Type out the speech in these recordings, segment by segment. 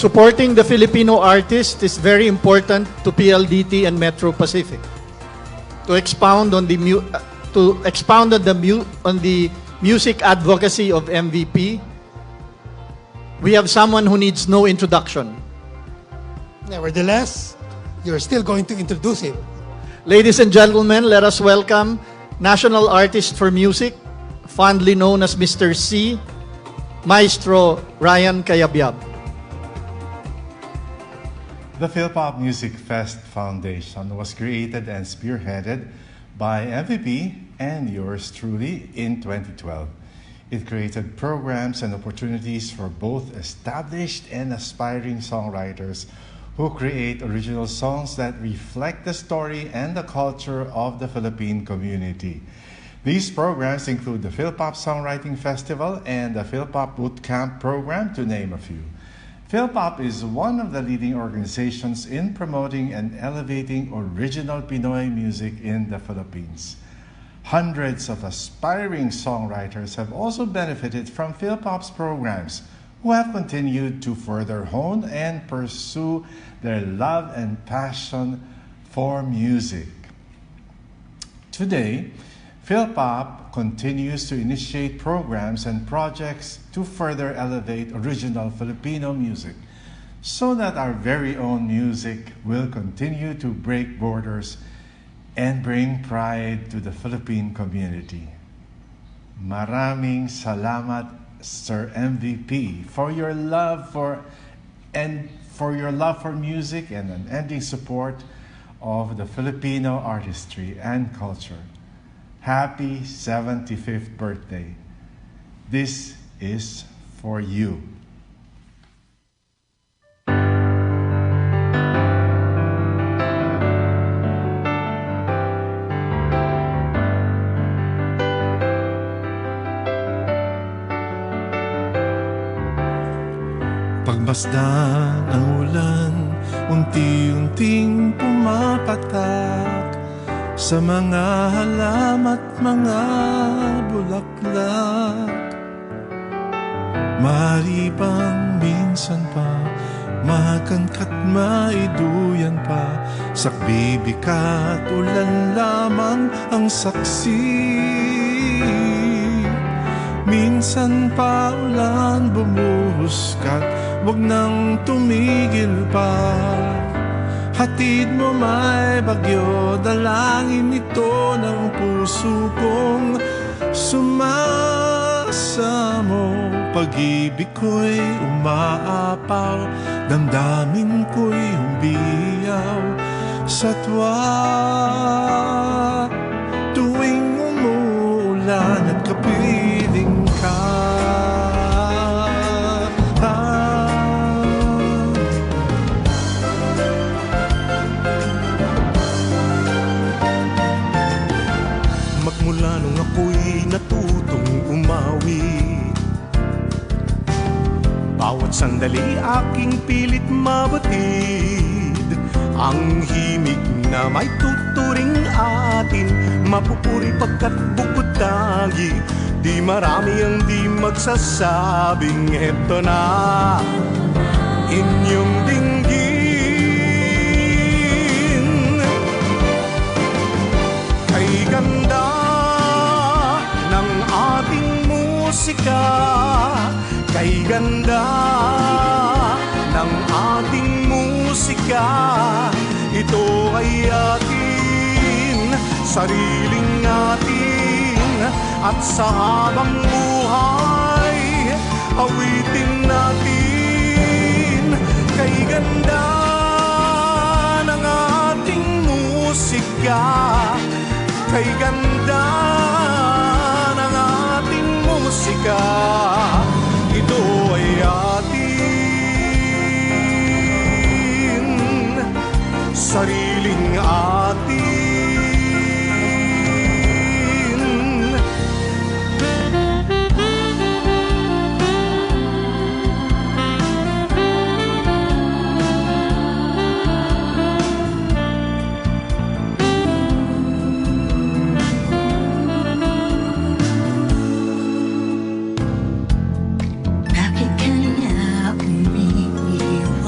Supporting the Filipino artist is very important to PLDT and Metro Pacific. To expound on the music advocacy of MVP, we have someone who needs no introduction. Nevertheless, you're still going to introduce him. Ladies and gentlemen, let us welcome National Artist for Music, fondly known as Mr. C, Maestro Ryan Cayabyab. The Philpop Music Fest Foundation was created and spearheaded by MVP and yours truly in 2012. It created programs and opportunities for both established and aspiring songwriters who create original songs that reflect the story and the culture of the Philippine community. These programs include the Philpop Songwriting Festival and the Philpop Bootcamp program, to name a few. Philpop is one of the leading organizations in promoting and elevating original Pinoy music in the Philippines. Hundreds of aspiring songwriters have also benefited from Philpop's programs, who have continued to further hone and pursue their love and passion for music. Today, Philpop continues to initiate programs and projects to further elevate original Filipino music so that our very own music will continue to break borders and bring pride to the Philippine community. Maraming salamat, Sir MVP, for your love for music and unending support of the Filipino artistry and culture. Happy 75th birthday. This is for you. Pagmasdan ang ulan, unti-unting pumapatak sa mga halamat, mga bulaklak. Maaari bang minsan pa makangkat maiduyan pa, sakbibikat ulan lamang ang saksi. Minsan pa ulan bumuhuskat, wag nang tumigil pa. Hatid mo may bagyo, dalangin ito ng puso kong sumasamo. Pag-ibig ko'y umaapaw, damdamin ko'y humbiyaw sa tuwa. Tuwing umuulan at kapiling ka, magmula nung ako'y natutong umawi, bawat sandali aking pilit mabatid ang himig na may tuturing atin. Mapupuri pagkat bukod tangi, di marami ang di magsasabing eto na inyong dinggin. Kay ganda ng ating musika, kay ganda ng ating musika, ito ay atin, sariling atin, at sa habang buhay awitin natin. Kay ganda ng ating musika, kay ganda ng ating musika, ito ay atin, sariling atin. Bakit kaya umiiyak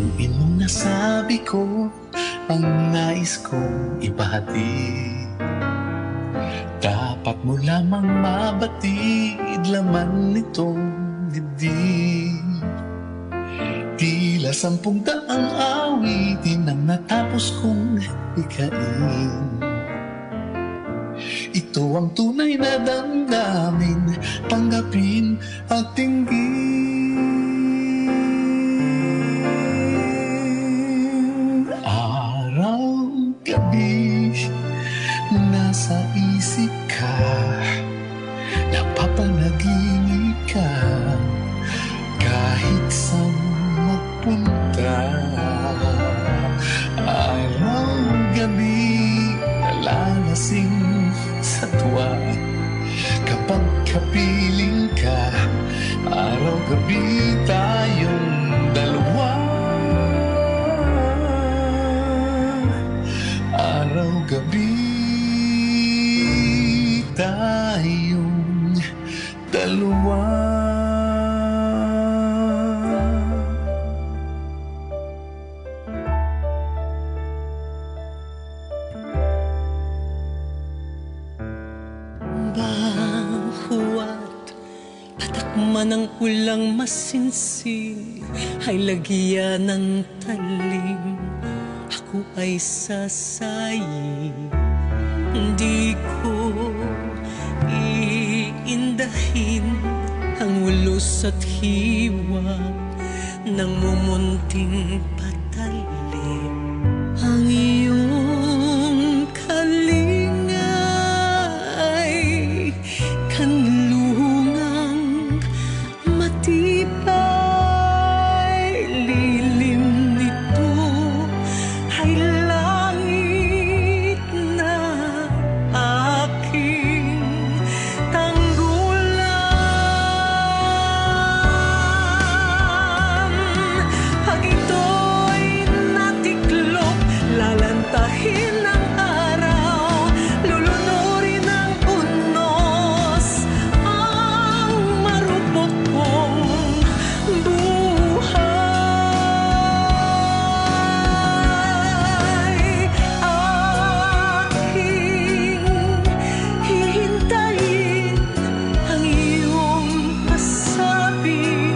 Biruin mong nasabi ko ang nais kong ipahatid. Dapat mo lamang mabatid laman nitong dibdib. Tila 10 daang awitin ang natapos kong ikain. Ito ang tunay na damdamin, tanggapin at tingin. Araw-gabi, nasa isip ka, napapanaginip ka, kahit saan magpunta. Araw-gabi, nalalasing sa tuwa, kapag kapiling ka. Araw-gabi tayong dalawa. Araw-gabi tayong dalawa. Bahuat patakman ng ulang masinsin ay lagyan ng talim. Ako ay sasayi, hindi ko iindahin ang ulos at hiwa ng mumunting patalim. Ang iyong kalinga ay kanlungang matibay. Lilim nito ay langit na aking tanggulan. Pag ito'y natiklop, lalantahin ang araw, lulunurin ang unos ang marupok kong buhay. Aking hihintayin ang iyong pasabi,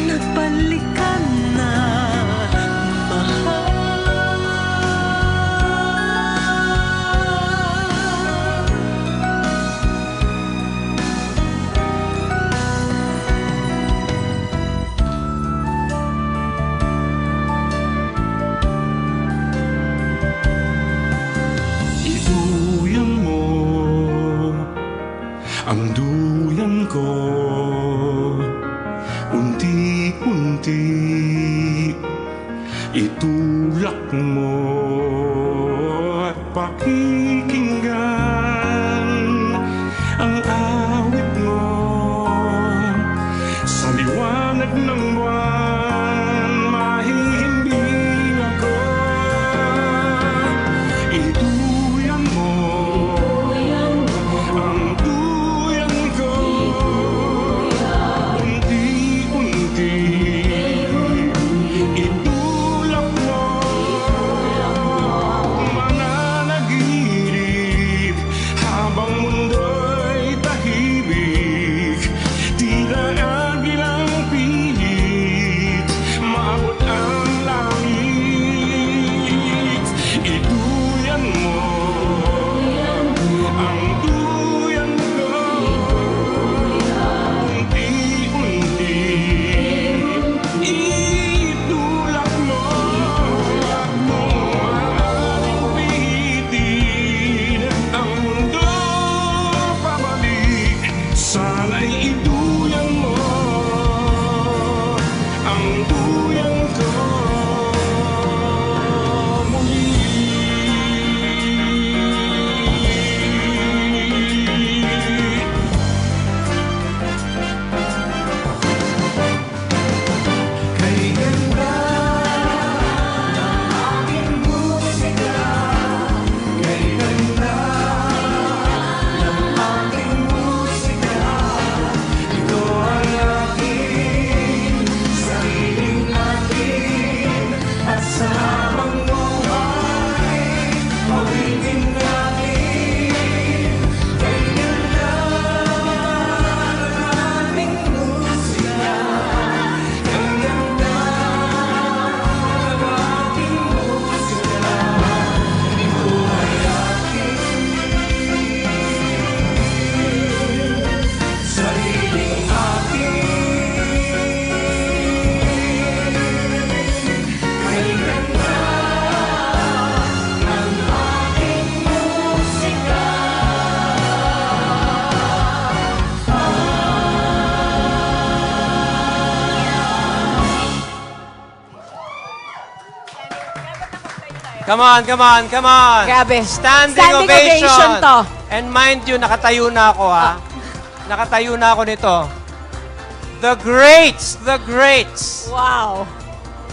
nagbalikan na, mahal. Iduyan mo ang duyan ko, unti-unti itulak mo at pakikinggan ang awit mo sa liwanag ng buwan. Mahihimbing ako, iduyan mo ang duyan ko, unti-unti itulak mo, mananaginip habang mundo'y tahimik. Tila agilang pilit Come on, come on, come on. Grabe. Standing Standing ovation to. And mind you, nakatayo na ako, ha? Nakatayo na ako nito. The greats, the greats. Wow.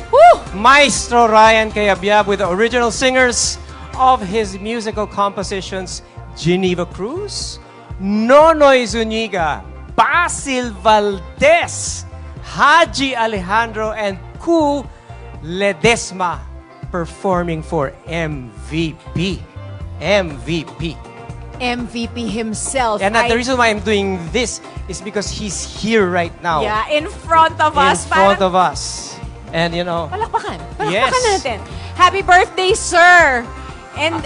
Woo! Maestro Ryan Cayabyab with the original singers of his musical compositions, Geneva Cruz, Nonoy Zuniga, Basil Valdez, Haji Alejandro, and Ku Ledesma performing for MVP. MVP. MVP himself. And the reason why I'm doing this is because he's here right now. Yeah, in front of us. In front of us. And you know, Palakpakan. Yes. Palakpakan natin. Happy birthday, sir! And